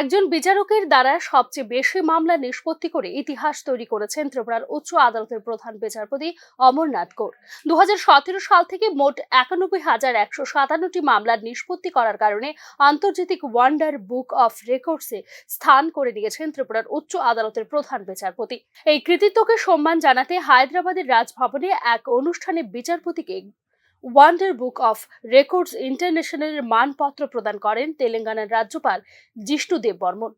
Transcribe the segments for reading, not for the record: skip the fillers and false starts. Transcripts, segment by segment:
একজন বিচারকের দ্বারা সবচেয়ে বেশি মামলা নিষ্পত্তি করে ইতিহাস তৈরি করেছেন ত্রিপুরার উচ্চ আদালতের প্রধান বিচারপতি অমরনাথ গৌর। 2017 সাল থেকে মোট 91,157টি মামলার নিষ্পত্তি করার কারণে আন্তর্জাতিক ওয়ান্ডার বুক অফ রেকর্ডসে স্থান করে নিয়েছেন ত্রিপুরার উচ্চ আদালতের প্রধান বিচারপতি। এই কৃতিত্বকে সম্মান জানাতে হায়দ্রাবাদের রাজভবনে এক অনুষ্ঠানে বিচারপতিকে ওয়ান্ডার বুক অফ রেকর্ডস ইন্টারন্যাশনালের মানপত্র প্রদান করেন তেলেঙ্গানার রাজ্যপাল জিষ্ণু দেব বর্মন।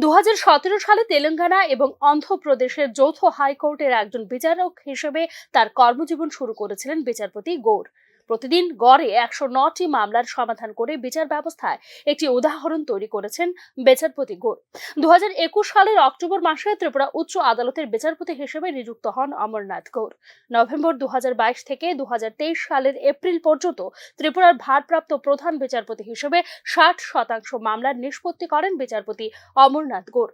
2017 সালে তেলেঙ্গানা এবং অন্ধ্রপ্রদেশের যৌথ হাইকোর্টের একজন বিচারক হিসেবে তার কর্মজীবন শুরু করেছিলেন বিচারপতি গৌর। প্রতিদিন গড়ে 109টি মামলার সমাধান করে বিচার ব্যবস্থায় একটি উদাহরণ তৈরি করেছেন বিচারপতি গৌর। 2021 সালের অক্টোবর মাসে ত্রিপুরা উচ্চ আদালতের বিচারপতি হিসেবে নিযুক্ত হন অমরনাথ গৌর। নভেম্বর 2022 থেকে 2023 সালের এপ্রিল পর্যন্ত ত্রিপুরার ভারপ্রাপ্ত প্রধান বিচারপতি হিসেবে 60% মামলার নিষ্পত্তি করেন বিচারপতি অমরনাথ গৌর।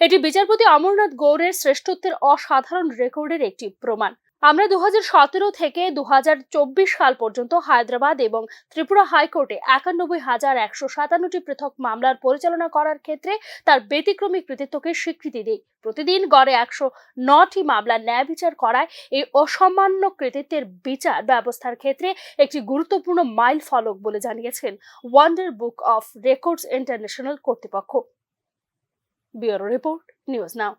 এটি বিচারপতি অমরনাথ গৌরের শ্রেষ্ঠত্বের অসাধারণ রেকর্ডের একটি প্রমাণ। আমরা 2017 থেকে 2024 সাল পর্যন্ত হায়দ্রাবাদ এবং ত্রিপুরা হাইকোর্টে 91,157টি পৃথক মামলার পরিচালনা করার ক্ষেত্রে তার ব্যতিক্রমী কৃতিত্বকে স্বীকৃতি দেই। প্রতিদিন গড়ে 109টি মামলার ন্যায় বিচার করায় এই অসামান্য কৃতিত্বের বিচার ব্যবস্থার ক্ষেত্রে একটি গুরুত্বপূর্ণ মাইল ফলক বলে জানিয়েছেন wonder book of records international কর্তৃপক্ষ। ব্যুরো রিপোর্ট, নিউজ নাও।